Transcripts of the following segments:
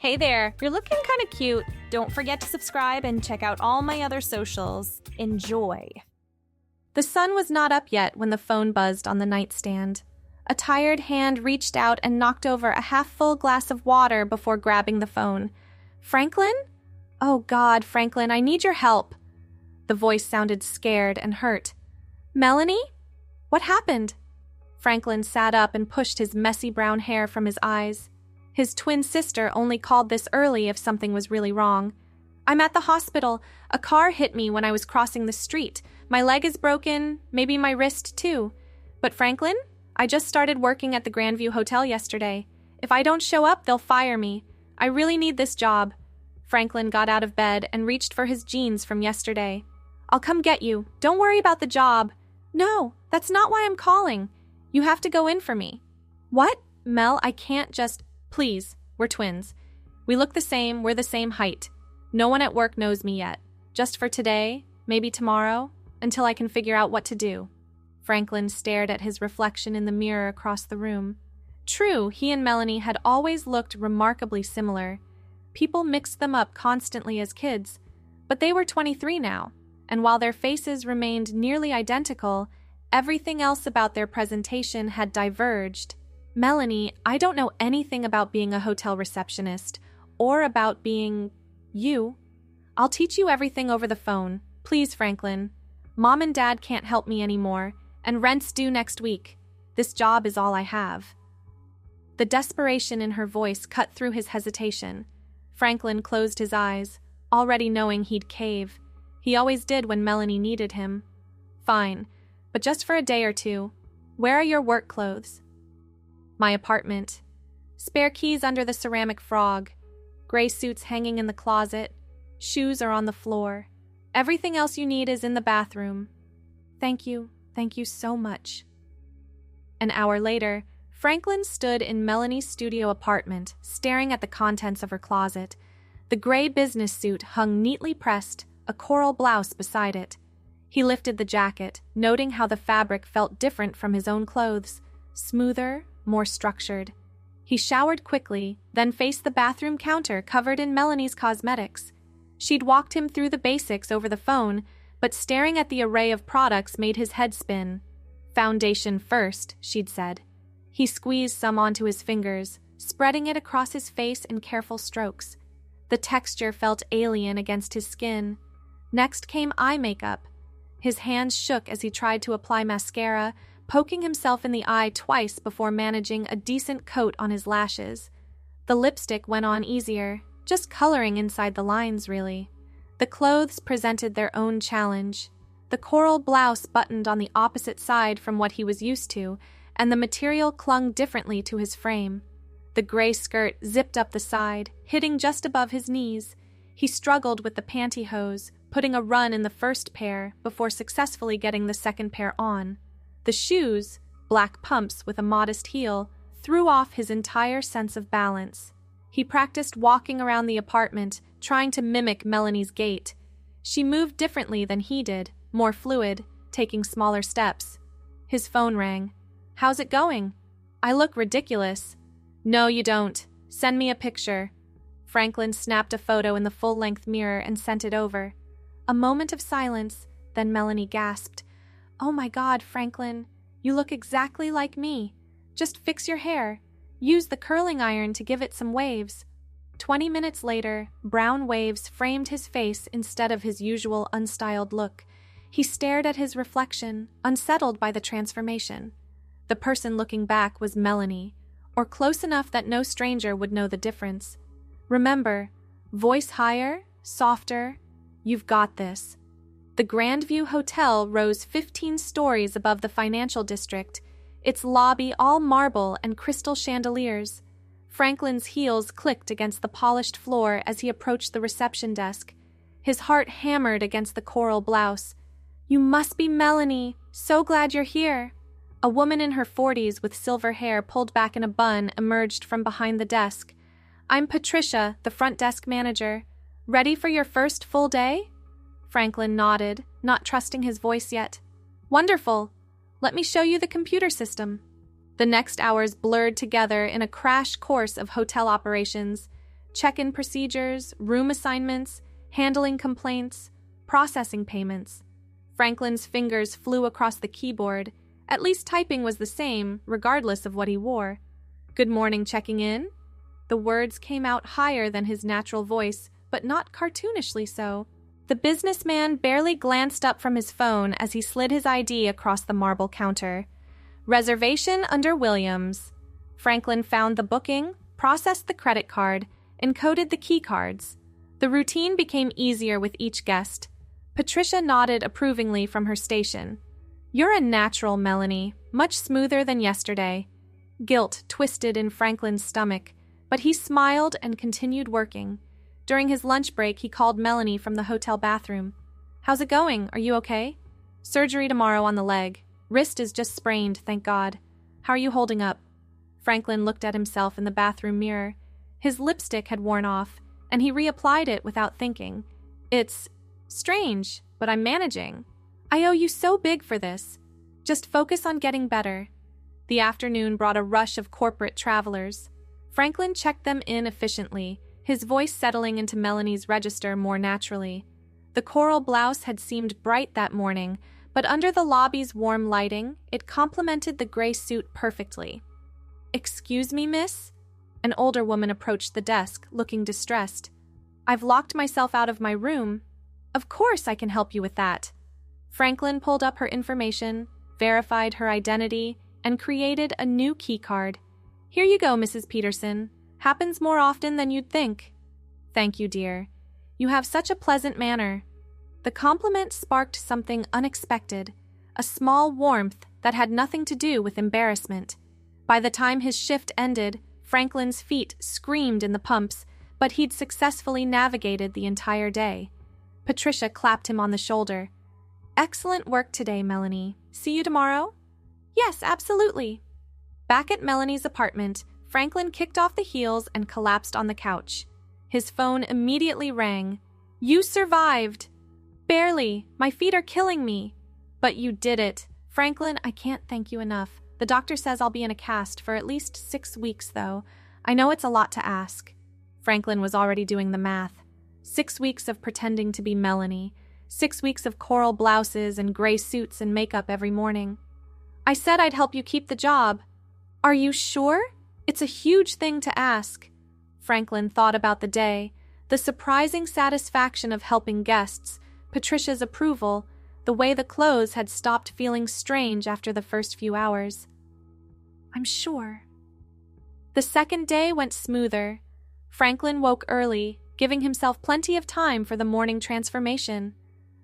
Hey there, you're looking kind of cute. Don't forget to subscribe and check out all my other socials. Enjoy. The sun was not up yet when the phone buzzed on the nightstand. A tired hand reached out and knocked over a half-full glass of water before grabbing the phone. Franklin? Oh God, Franklin, I need your help. The voice sounded scared and hurt. Melanie? What happened? Franklin sat up and pushed his messy brown hair from his eyes. His twin sister only called this early if something was really wrong. I'm at the hospital. A car hit me when I was crossing the street. My leg is broken, maybe my wrist too. But Franklin, I just started working at the Grandview Hotel yesterday. If I don't show up, they'll fire me. I really need this job. Franklin got out of bed and reached for his jeans from yesterday. I'll come get you. Don't worry about the job. No, that's not why I'm calling. You have to go in for me. What? Mel, I can't just... Please, we're twins. We look the same, we're the same height. No one at work knows me yet. Just for today, maybe tomorrow, until I can figure out what to do. Franklin stared at his reflection in the mirror across the room. True, he and Melanie had always looked remarkably similar. People mixed them up constantly as kids, but they were 23 now, and while their faces remained nearly identical, everything else about their presentation had diverged. Melanie, I don't know anything about being a hotel receptionist or about being you. I'll teach you everything over the phone. Please, Franklin. Mom and Dad can't help me anymore, and rent's due next week. This job is all I have. The desperation in her voice cut through his hesitation. Franklin closed his eyes, already knowing he'd cave. He always did when Melanie needed him. Fine, but just for a day or two. Where are your work clothes? My apartment. Spare keys under the ceramic frog. Gray suits hanging in the closet. Shoes are on the floor. Everything else you need is in the bathroom. Thank you so much. An hour later, Franklin stood in Melanie's studio apartment, staring at the contents of her closet. The gray business suit hung neatly pressed, a coral blouse beside it. He lifted the jacket, noting how the fabric felt different from his own clothes. Smoother, more structured. He showered quickly, then faced the bathroom counter covered in Melanie's cosmetics. She'd walked him through the basics over the phone, but staring at the array of products made his head spin. Foundation first, she'd said. He squeezed some onto his fingers, spreading it across his face in careful strokes. The texture felt alien against his skin. Next came eye makeup. His hands shook as he tried to apply mascara, poking himself in the eye twice before managing a decent coat on his lashes. The lipstick went on easier, just coloring inside the lines, really. The clothes presented their own challenge. The coral blouse buttoned on the opposite side from what he was used to, and the material clung differently to his frame. The gray skirt zipped up the side, hitting just above his knees. He struggled with the pantyhose, putting a run in the first pair before successfully getting the second pair on. The shoes, black pumps with a modest heel, threw off his entire sense of balance. He practiced walking around the apartment, trying to mimic Melanie's gait. She moved differently than he did, more fluid, taking smaller steps. His phone rang. How's it going? I look ridiculous. No, you don't. Send me a picture. Franklin snapped a photo in the full-length mirror and sent it over. A moment of silence, then Melanie gasped. Oh my God, Franklin, you look exactly like me. Just fix your hair. Use the curling iron to give it some waves. 20 minutes later, brown waves framed his face instead of his usual unstyled look. He stared at his reflection, unsettled by the transformation. The person looking back was Melanie, or close enough that no stranger would know the difference. Remember, voice higher, softer. You've got this. The Grandview Hotel rose 15 stories above the financial district, its lobby all marble and crystal chandeliers. Franklin's heels clicked against the polished floor as he approached the reception desk. His heart hammered against the coral blouse. You must be Melanie. So glad you're here. A woman in her 40s with silver hair pulled back in a bun emerged from behind the desk. I'm Patricia, the front desk manager. Ready for your first full day? Franklin nodded, not trusting his voice yet. Wonderful. Let me show you the computer system. The next hours blurred together in a crash course of hotel operations. check-in procedures, room assignments, handling complaints, processing payments. Franklin's fingers flew across the keyboard. At least typing was the same, regardless of what he wore. "Good morning, checking in?" The words came out higher than his natural voice, but not cartoonishly so. The businessman barely glanced up from his phone as he slid his ID across the marble counter. "Reservation under Williams." Franklin found the booking, processed the credit card, encoded the key cards. The routine became easier with each guest. Patricia nodded approvingly from her station. "You're a natural, Melanie, much smoother than yesterday." Guilt twisted in Franklin's stomach, but he smiled and continued working. During his lunch break, he called Melanie from the hotel bathroom. "How's it going? Are you okay?" "Surgery tomorrow on the leg. Wrist is just sprained, thank God. How are you holding up?" Franklin looked at himself in the bathroom mirror. His lipstick had worn off, and he reapplied it without thinking. "It's strange, but I'm managing. I owe you so big for this. Just focus on getting better." The afternoon brought a rush of corporate travelers. Franklin checked them in efficiently, his voice settling into Melanie's register more naturally. The coral blouse had seemed bright that morning, but under the lobby's warm lighting, it complemented the gray suit perfectly. "Excuse me, miss?" An older woman approached the desk, looking distressed. "I've locked myself out of my room." "Of course I can help you with that." Franklin pulled up her information, verified her identity, and created a new key card. "Here you go, Mrs. Peterson. Happens more often than you'd think." "Thank you, dear. You have such a pleasant manner." The compliment sparked something unexpected, a small warmth that had nothing to do with embarrassment. By the time his shift ended, Franklin's feet screamed in the pumps, but he'd successfully navigated the entire day. Patricia clapped him on the shoulder. "Excellent work today, Melanie. See you tomorrow?" "Yes, absolutely." Back at Melanie's apartment, Franklin kicked off the heels and collapsed on the couch. His phone immediately rang. "You survived!" "Barely. My feet are killing me." "But you did it. Franklin, I can't thank you enough. The doctor says I'll be in a cast for at least 6 weeks, though. I know it's a lot to ask." Franklin was already doing the math. 6 weeks of pretending to be Melanie. 6 weeks of coral blouses and gray suits and makeup every morning. "I said I'd help you keep the job." "Are you sure? It's a huge thing to ask." Franklin thought about the day, the surprising satisfaction of helping guests, Patricia's approval, the way the clothes had stopped feeling strange after the first few hours. "I'm sure." The second day went smoother. Franklin woke early, giving himself plenty of time for the morning transformation.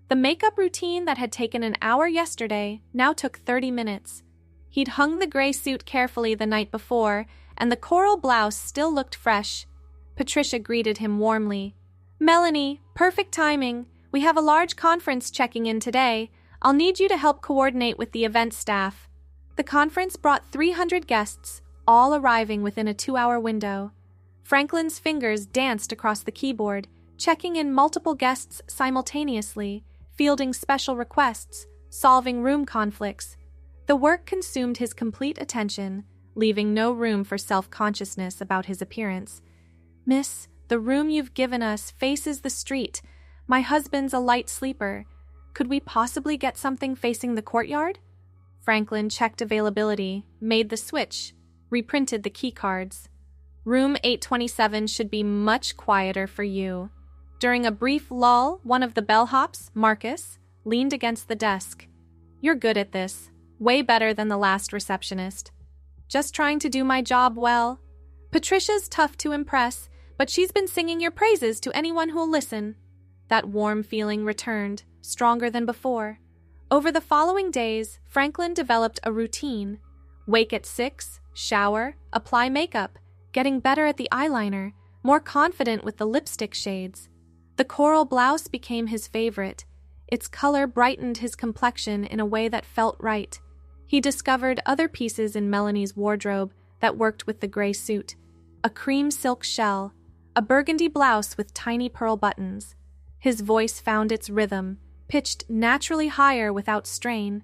The makeup routine that had taken an hour yesterday now took 30 minutes. He'd hung the gray suit carefully the night before, and the coral blouse still looked fresh. Patricia greeted him warmly. "Melanie, perfect timing. We have a large conference checking in today. I'll need you to help coordinate with the event staff." The conference brought 300 guests, all arriving within a 2-hour window. Franklin's fingers danced across the keyboard, checking in multiple guests simultaneously, fielding special requests, solving room conflicts. The work consumed his complete attention, leaving no room for self-consciousness about his appearance. "Miss, the room you've given us faces the street. My husband's a light sleeper. Could we possibly get something facing the courtyard?" Franklin checked availability, made the switch, reprinted the key cards. "Room 827 should be much quieter for you." During a brief lull, one of the bellhops, Marcus, leaned against the desk. "You're good at this. Way better than the last receptionist." "Just trying to do my job well." "Patricia's tough to impress, but she's been singing your praises to anyone who'll listen." That warm feeling returned, stronger than before. Over the following days, Franklin developed a routine. Wake at 6, shower, apply makeup, getting better at the eyeliner, more confident with the lipstick shades. The coral blouse became his favorite. Its color brightened his complexion in a way that felt right. He discovered other pieces in Melanie's wardrobe that worked with the gray suit. A cream silk shell, a burgundy blouse with tiny pearl buttons. His voice found its rhythm, pitched naturally higher without strain.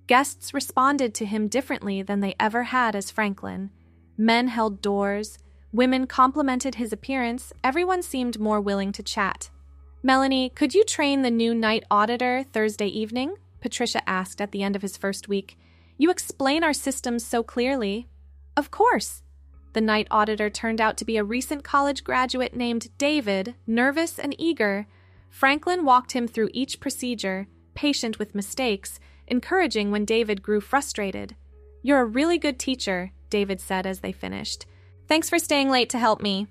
Guests responded to him differently than they ever had as Franklin. Men held doors, Women complimented his appearance. Everyone seemed more willing to chat. "Melanie, could you train the new night auditor Thursday evening?" Patricia asked at the end of his first week. "You explain our systems so clearly." "Of course." The night auditor turned out to be a recent college graduate named David, nervous and eager. Franklin walked him through each procedure, patient with mistakes, encouraging when David grew frustrated. "You're a really good teacher," David said as they finished. "Thanks for staying late to help me."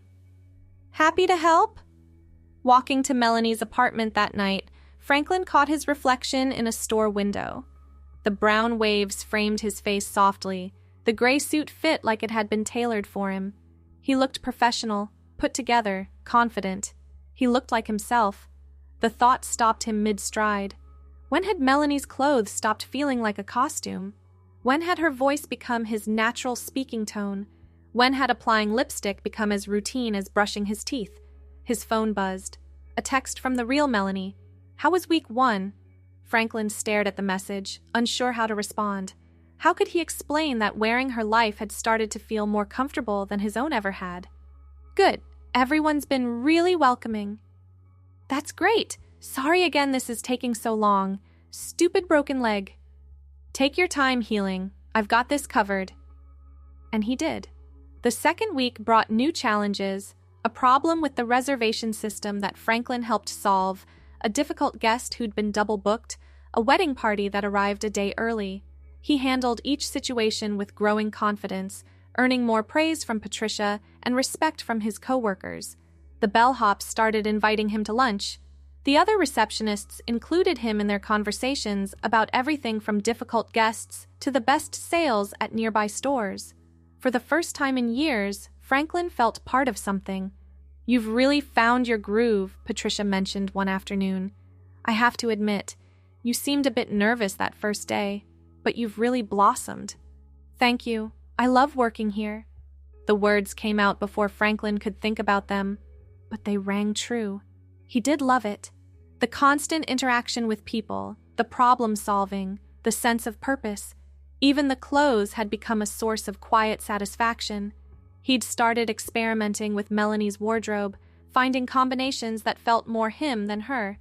"Happy to help?" Walking to Melanie's apartment that night, Franklin caught his reflection in a store window. The brown waves framed his face softly. The gray suit fit like it had been tailored for him. He looked professional, put together, confident. He looked like himself. The thought stopped him mid-stride. When had Melanie's clothes stopped feeling like a costume? When had her voice become his natural speaking tone? When had applying lipstick become as routine as brushing his teeth? His phone buzzed. A text from the real Melanie. "How was week 1? Franklin stared at the message, unsure how to respond. How could he explain that wearing her life had started to feel more comfortable than his own ever had? "Good. Everyone's been really welcoming." "That's great. Sorry again this is taking so long. Stupid broken leg." "Take your time healing. I've got this covered." And he did. The second week brought new challenges, a problem with the reservation system that Franklin helped solve, a difficult guest who'd been double booked, a wedding party that arrived a day early. He handled each situation with growing confidence, earning more praise from Patricia and respect from his coworkers. The bellhops started inviting him to lunch. The other receptionists included him in their conversations about everything from difficult guests to the best sales at nearby stores. For the first time in years, Franklin felt part of something. "You've really found your groove," Patricia mentioned one afternoon. "I have to admit, you seemed a bit nervous that first day, but you've really blossomed." "Thank you. I love working here." The words came out before Franklin could think about them, but they rang true. He did love it. The constant interaction with people, the problem-solving, the sense of purpose. Even the clothes had become a source of quiet satisfaction. He'd started experimenting with Melanie's wardrobe, finding combinations that felt more him than her.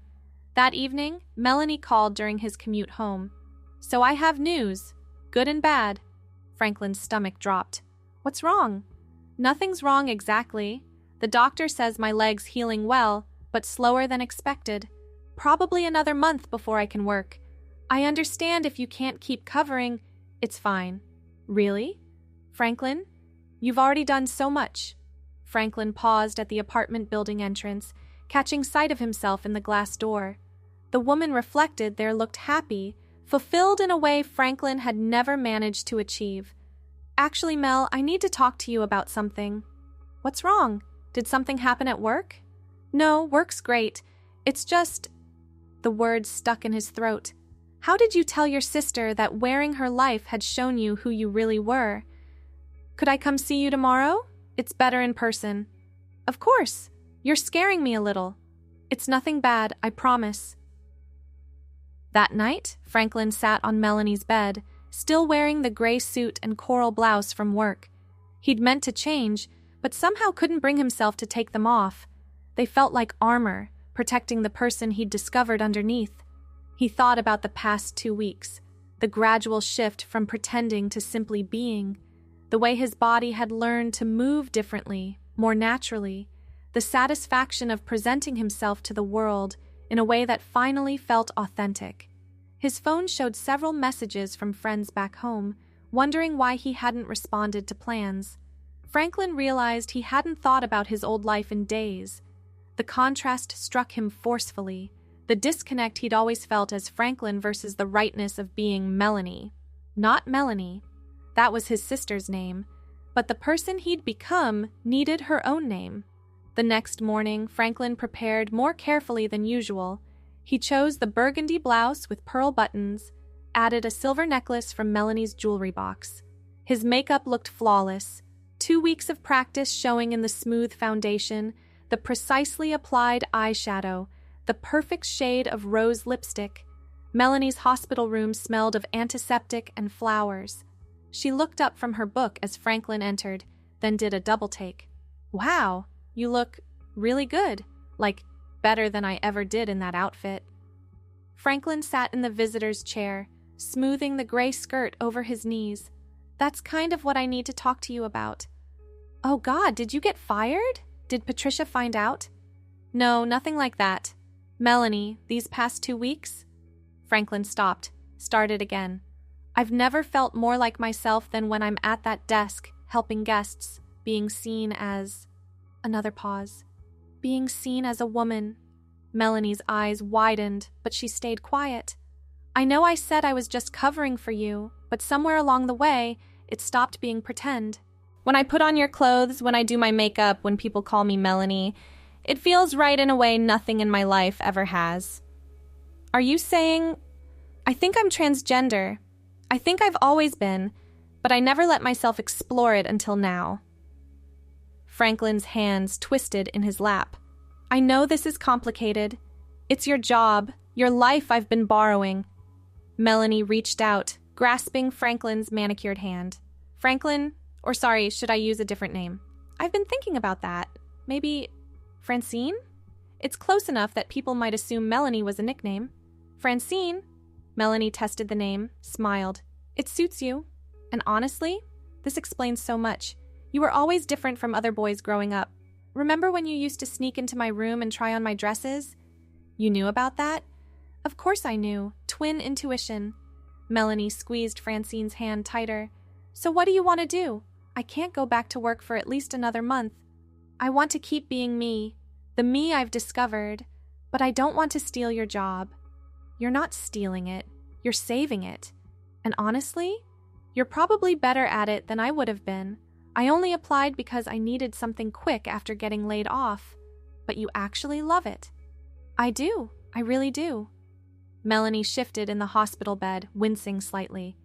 That evening, Melanie called during his commute home. "So I have news, good and bad." Franklin's stomach dropped. "What's wrong?" "Nothing's wrong exactly. The doctor says my leg's healing well, but slower than expected. Probably another month before I can work. I understand if you can't keep covering. It's fine." "Really? Franklin? You've already done so much." Franklin paused at the apartment building entrance, catching sight of himself in the glass door. The woman reflected there looked happy, fulfilled in a way Franklin had never managed to achieve. "Actually, Mel, I need to talk to you about something." "What's wrong? Did something happen at work?" "No, work's great. It's just—" The words stuck in his throat. "How did you tell your sister that wearing her life had shown you who you really were?" "Could I come see you tomorrow? It's better in person." "Of course. You're scaring me a little." "It's nothing bad, I promise." That night, Franklin sat on Melanie's bed, still wearing the gray suit and coral blouse from work. He'd meant to change, but somehow couldn't bring himself to take them off. They felt like armor, protecting the person he'd discovered underneath. He thought about the past 2 weeks, the gradual shift from pretending to simply being, the way his body had learned to move differently, more naturally, the satisfaction of presenting himself to the world in a way that finally felt authentic. His phone showed several messages from friends back home, wondering why he hadn't responded to plans. Franklin realized he hadn't thought about his old life in days. The contrast struck him forcefully, the disconnect he'd always felt as Franklin versus the rightness of being Melanie. Not Melanie. That was his sister's name. But the person he'd become needed her own name. The next morning, Franklin prepared more carefully than usual. He chose the burgundy blouse with pearl buttons, added a silver necklace from Melanie's jewelry box. His makeup looked flawless, 2 weeks of practice showing in the smooth foundation, the precisely applied eyeshadow, the perfect shade of rose lipstick. Melanie's hospital room smelled of antiseptic and flowers. She looked up from her book as Franklin entered, then did a double take. Wow, you look really good, like better than I ever did in that outfit. Franklin sat in the visitor's chair, smoothing the gray skirt over his knees. That's kind of what I need to talk to you about. Oh God, did you get fired? Did Patricia find out? No, nothing like that. Melanie, these past 2 weeks? Franklin stopped, started again. I've never felt more like myself than when I'm at that desk, helping guests, being seen as... Another pause. Being seen as a woman. Melanie's eyes widened, but she stayed quiet. I know I said I was just covering for you, but somewhere along the way, it stopped being pretend. When I put on your clothes, when I do my makeup, when people call me Melanie, it feels right in a way nothing in my life ever has. Are you saying... I think I'm transgender. I think I've always been, but I never let myself explore it until now. Franklin's hands twisted in his lap. I know this is complicated. It's your job, your life I've been borrowing. Melanie reached out, grasping Franklin's manicured hand. Franklin, or sorry, should I use a different name? I've been thinking about that. Maybe Francine? It's close enough that people might assume Melanie was a nickname. Francine? Melanie tested the name, smiled. It suits you. And honestly, this explains so much. You were always different from other boys growing up. Remember when you used to sneak into my room and try on my dresses? You knew about that? Of course I knew. Twin intuition. Melanie squeezed Francine's hand tighter. So what do you want to do? I can't go back to work for at least another month. I want to keep being me, the me I've discovered, but I don't want to steal your job. You're not stealing it. You're saving it. And honestly, you're probably better at it than I would have been. I only applied because I needed something quick after getting laid off. But you actually love it. I do. I really do. Melanie shifted in the hospital bed, wincing slightly.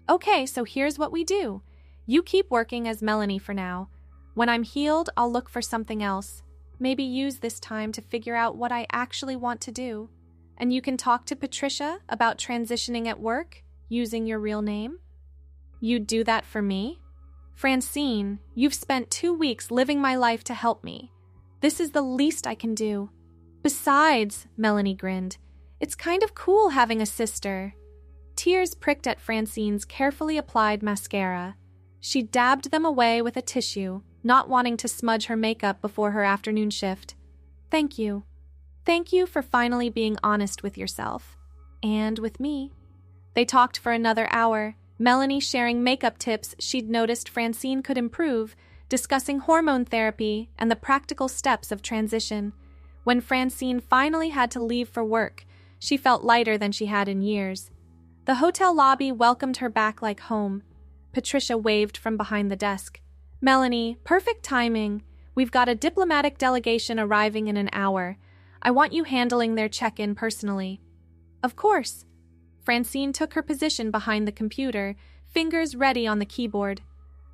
Okay, so here's what we do. You keep working as Melanie for now. When I'm healed, I'll look for something else. Maybe use this time to figure out what I actually want to do. And you can talk to Patricia about transitioning at work, using your real name. You'd do that for me? Francine, you've spent 2 weeks living my life to help me. This is the least I can do. Besides, Melanie grinned, it's kind of cool having a sister. Tears pricked at Francine's carefully applied mascara. She dabbed them away with a tissue, not wanting to smudge her makeup before her afternoon shift. Thank you. Thank you for finally being honest with yourself. And with me. They talked for another hour, Melanie sharing makeup tips she'd noticed Francine could improve, discussing hormone therapy and the practical steps of transition. When Francine finally had to leave for work, she felt lighter than she had in years. The hotel lobby welcomed her back like home. Patricia waved from behind the desk. Melanie, perfect timing. We've got a diplomatic delegation arriving in an hour. I want you handling their check-in personally. Of course. Francine took her position behind the computer, fingers ready on the keyboard.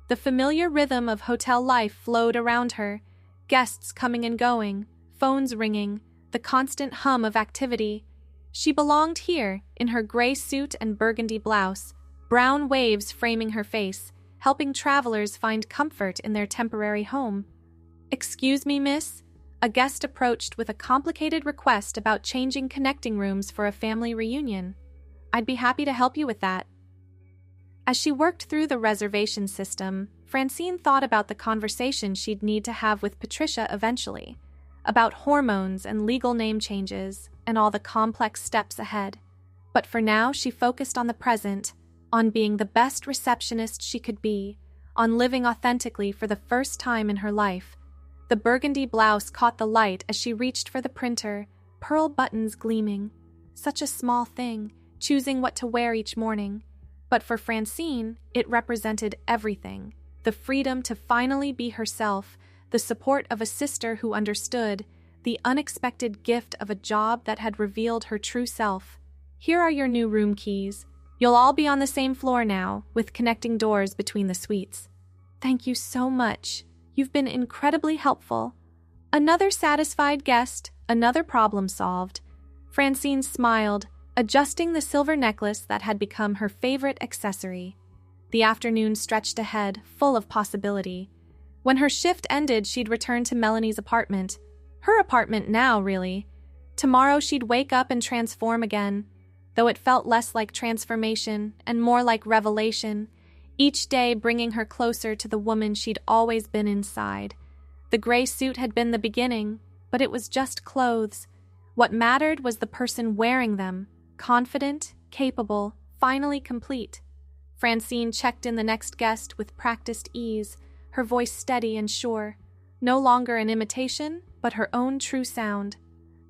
The familiar rhythm of hotel life flowed around her. Guests coming and going, phones ringing, the constant hum of activity. She belonged here, in her gray suit and burgundy blouse, brown waves framing her face, helping travelers find comfort in their temporary home. Excuse me, miss? A guest approached with a complicated request about changing connecting rooms for a family reunion. I'd be happy to help you with that. As she worked through the reservation system, Francine thought about the conversation she'd need to have with Patricia eventually, about hormones and legal name changes and all the complex steps ahead. But for now, she focused on the present, on being the best receptionist she could be, on living authentically for the first time in her life. The burgundy blouse caught the light as she reached for the printer, pearl buttons gleaming. Such a small thing, choosing what to wear each morning. But for Francine, it represented everything. The freedom to finally be herself, the support of a sister who understood, the unexpected gift of a job that had revealed her true self. Here are your new room keys. You'll all be on the same floor now, with connecting doors between the suites. Thank you so much. You've been incredibly helpful. Another satisfied guest, another problem solved. Francine smiled, adjusting the silver necklace that had become her favorite accessory. The afternoon stretched ahead, full of possibility. When her shift ended, she'd return to Melanie's apartment. Her apartment now, really. Tomorrow she'd wake up and transform again, though it felt less like transformation and more like revelation, each day bringing her closer to the woman she'd always been inside. The gray suit had been the beginning, but it was just clothes. What mattered was the person wearing them, confident, capable, finally complete. Francine checked in the next guest with practiced ease, her voice steady and sure. No longer an imitation, but her own true sound.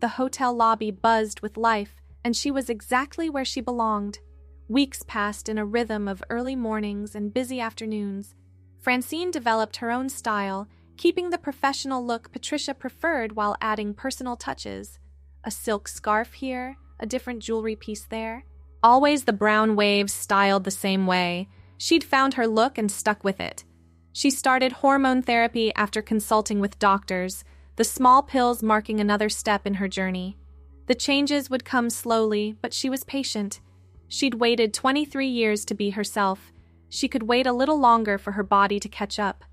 The hotel lobby buzzed with life, and she was exactly where she belonged. Weeks passed in a rhythm of early mornings and busy afternoons. Francine developed her own style, keeping the professional look Patricia preferred while adding personal touches. A silk scarf here, a different jewelry piece there. Always the brown waves styled the same way. She'd found her look and stuck with it. She started hormone therapy after consulting with doctors, the small pills marking another step in her journey. The changes would come slowly, but she was patient. She'd waited 23 years to be herself. She could wait a little longer for her body to catch up.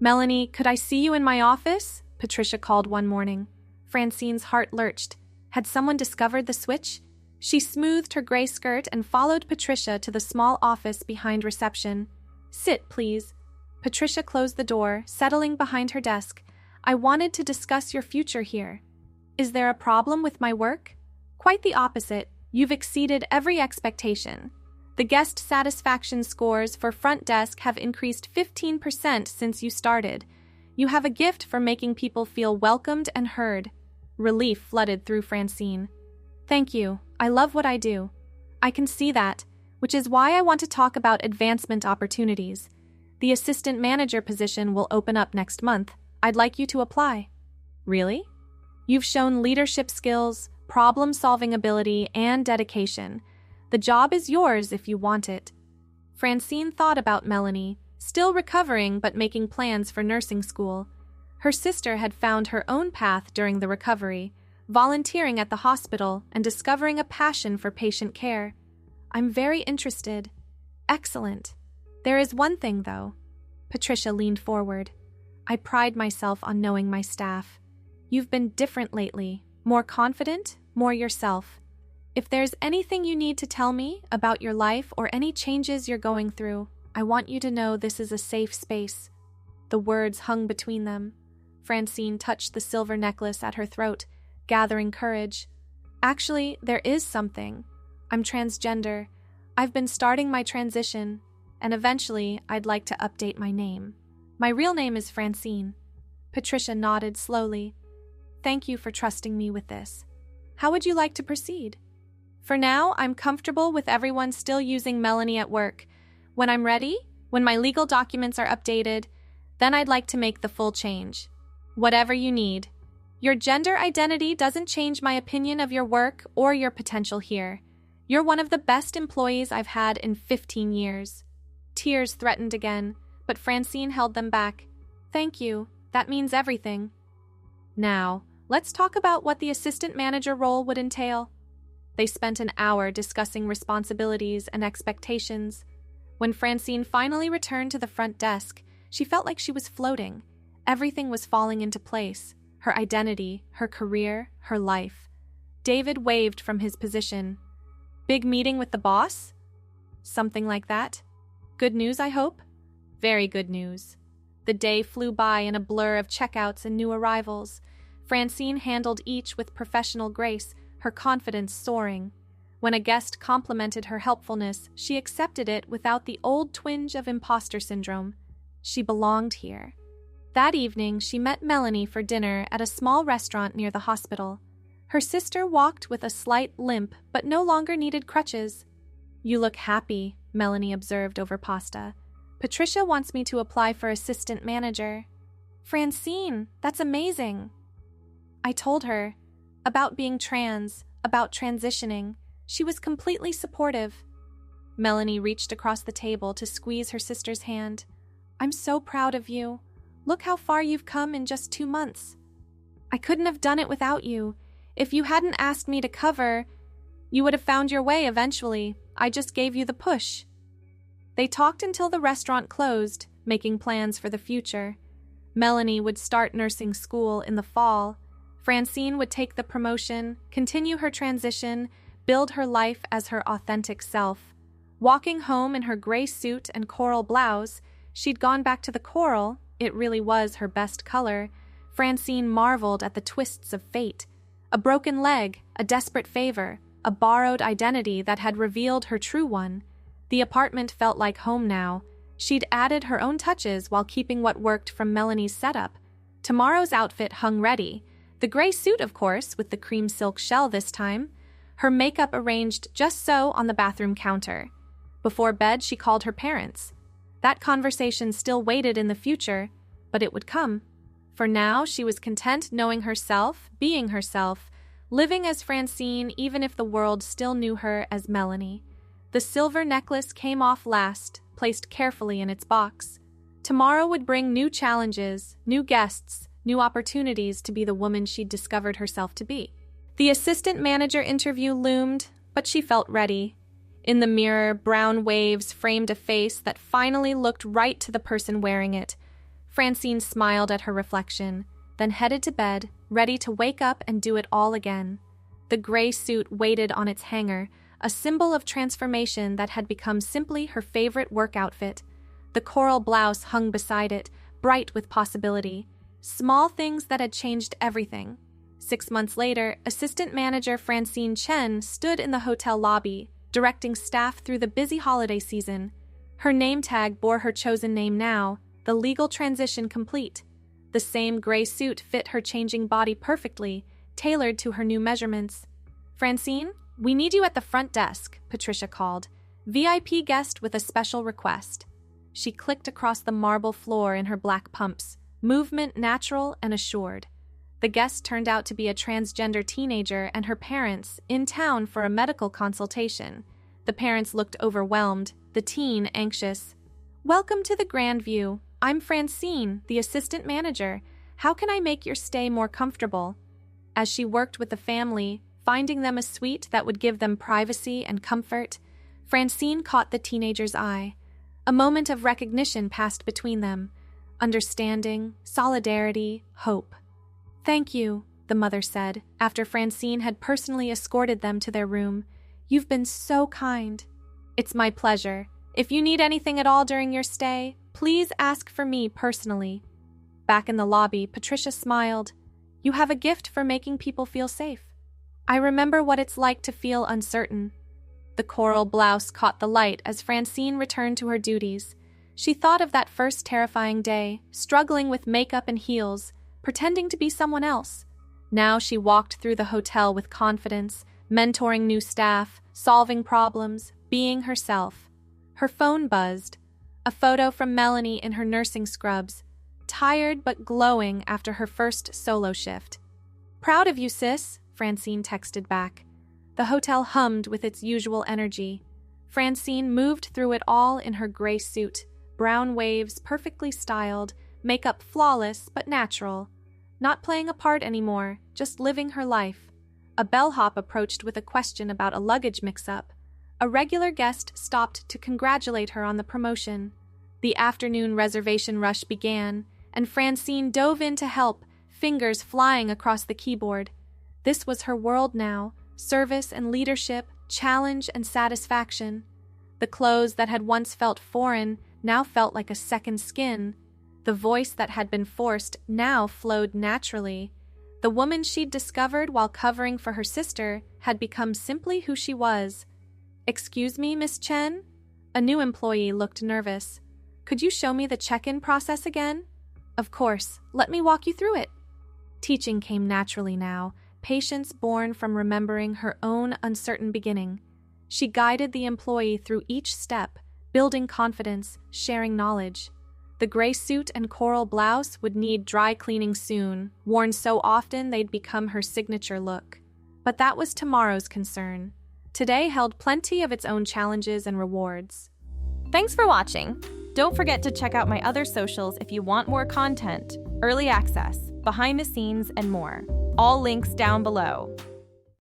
"Melanie, could I see you in my office?" Patricia called one morning. Francine's heart lurched. Had someone discovered the switch? She smoothed her gray skirt and followed Patricia to the small office behind reception. "Sit, please." Patricia closed the door, settling behind her desk. "I wanted to discuss your future here." "Is there a problem with my work?" "Quite the opposite. You've exceeded every expectation. The guest satisfaction scores for front desk have increased 15% since you started. You have a gift for making people feel welcomed and heard." Relief flooded through Francine. "Thank you. I love what I do." "I can see that, which is why I want to talk about advancement opportunities. The assistant manager position will open up next month. I'd like you to apply." "Really? You've shown leadership skills, problem-solving ability, and dedication. The job is yours if you want it." Francine thought about Melanie, still recovering but making plans for nursing school. Her sister had found her own path during the recovery, volunteering at the hospital and discovering a passion for patient care. "I'm very interested." "Excellent. There is one thing, though." Patricia leaned forward. "I pride myself on knowing my staff. You've been different lately, more confident, more yourself. If there's anything you need to tell me about your life or any changes you're going through, I want you to know this is a safe space." The words hung between them. Francine touched the silver necklace at her throat, gathering courage. "Actually, there is something. I'm transgender. I've been starting my transition, and eventually I'd like to update my name. My real name is Francine." Patricia nodded slowly. "Thank you for trusting me with this. How would you like to proceed?" "For now, I'm comfortable with everyone still using Melanie at work. When I'm ready, when my legal documents are updated, then I'd like to make the full change. Whatever you need. Your gender identity doesn't change my opinion of your work or your potential here. You're one of the best employees I've had in 15 years. Tears threatened again, but Francine held them back. "Thank you. That means everything." "Now, let's talk about what the assistant manager role would entail." They spent an hour discussing responsibilities and expectations. When Francine finally returned to the front desk, she felt like she was floating. Everything was falling into place. Her identity, her career, her life. David waved from his position. "Big meeting with the boss?" "Something like that." "Good news, I hope?" "Very good news." The day flew by in a blur of checkouts and new arrivals. Francine handled each with professional grace, her confidence soaring. When a guest complimented her helpfulness, she accepted it without the old twinge of imposter syndrome. She belonged here. That evening, she met Melanie for dinner at a small restaurant near the hospital. Her sister walked with a slight limp, but no longer needed crutches. "You look happy," Melanie observed over pasta. "Patricia wants me to apply for assistant manager." "Francine, that's amazing." I told her about being trans, about transitioning. She was completely supportive. Melanie reached across the table to squeeze her sister's hand. "I'm so proud of you. Look how far you've come in just 2 months. I couldn't have done it without you. If you hadn't asked me to cover, you would have found your way eventually. I just gave you the push." They talked until the restaurant closed, making plans for the future. Melanie would start nursing school in the fall. Francine would take the promotion, continue her transition, build her life as her authentic self. Walking home in her gray suit and coral blouse, she'd gone back to the coral. It really was her best color. Francine marveled at the twists of fate. A broken leg, a desperate favor, a borrowed identity that had revealed her true one. The apartment felt like home now. She'd added her own touches while keeping what worked from Melanie's setup. Tomorrow's outfit hung ready. The gray suit, of course, with the cream silk shell this time. Her makeup arranged just so on the bathroom counter. Before bed, she called her parents. That conversation still waited in the future, but it would come. For now, she was content knowing herself, being herself, living as Francine even if the world still knew her as Melanie. The silver necklace came off last, placed carefully in its box. Tomorrow would bring new challenges, new guests, new opportunities to be the woman she'd discovered herself to be. The assistant manager interview loomed, but she felt ready. In the mirror, brown waves framed a face that finally looked right to the person wearing it. Francine smiled at her reflection, then headed to bed, ready to wake up and do it all again. The gray suit waited on its hanger, a symbol of transformation that had become simply her favorite work outfit. The coral blouse hung beside it, bright with possibility. Small things that had changed everything. 6 months later, assistant manager Francine Chen stood in the hotel lobby, directing staff through the busy holiday season. Her name tag bore her chosen name now, the legal transition complete. The same gray suit fit her changing body perfectly, tailored to her new measurements. "Francine, we need you at the front desk," Patricia called. "VIP guest with a special request." She clicked across the marble floor in her black pumps, movement natural and assured. The guest turned out to be a transgender teenager and her parents, in town for a medical consultation. The parents looked overwhelmed, the teen anxious. "Welcome to the Grand View. I'm Francine, the assistant manager. How can I make your stay more comfortable?" As she worked with the family, finding them a suite that would give them privacy and comfort, Francine caught the teenager's eye. A moment of recognition passed between them. Understanding, solidarity, hope. "Thank you," the mother said, after Francine had personally escorted them to their room. "You've been so kind." "It's my pleasure. If you need anything at all during your stay, please ask for me personally." Back in the lobby, Patricia smiled. "You have a gift for making people feel safe." "I remember what it's like to feel uncertain." The coral blouse caught the light as Francine returned to her duties. She thought of that first terrifying day, struggling with makeup and heels, pretending to be someone else. Now she walked through the hotel with confidence, mentoring new staff, solving problems, being herself. Her phone buzzed. A photo from Melanie in her nursing scrubs, tired but glowing after her first solo shift. "Proud of you, sis," Francine texted back. The hotel hummed with its usual energy. Francine moved through it all in her gray suit, brown waves perfectly styled, makeup flawless but natural. Not playing a part anymore, just living her life. A bellhop approached with a question about a luggage mix-up. A regular guest stopped to congratulate her on the promotion. The afternoon reservation rush began, and Francine dove in to help, fingers flying across the keyboard. This was her world now, service and leadership, challenge and satisfaction. The clothes that had once felt foreign now felt like a second skin. The voice that had been forced now flowed naturally. The woman she'd discovered while covering for her sister had become simply who she was. "Excuse me, Miss Chen?" A new employee looked nervous. "Could you show me the check-in process again?" "Of course. Let me walk you through it." Teaching came naturally now, patience born from remembering her own uncertain beginning. She guided the employee through each step, building confidence, sharing knowledge. The gray suit and coral blouse would need dry cleaning soon, worn so often they'd become her signature look. But that was tomorrow's concern. Today held plenty of its own challenges and rewards. Thanks for watching. Don't forget to check out my other socials if you want more content, early access, behind the scenes, and more. All links down below.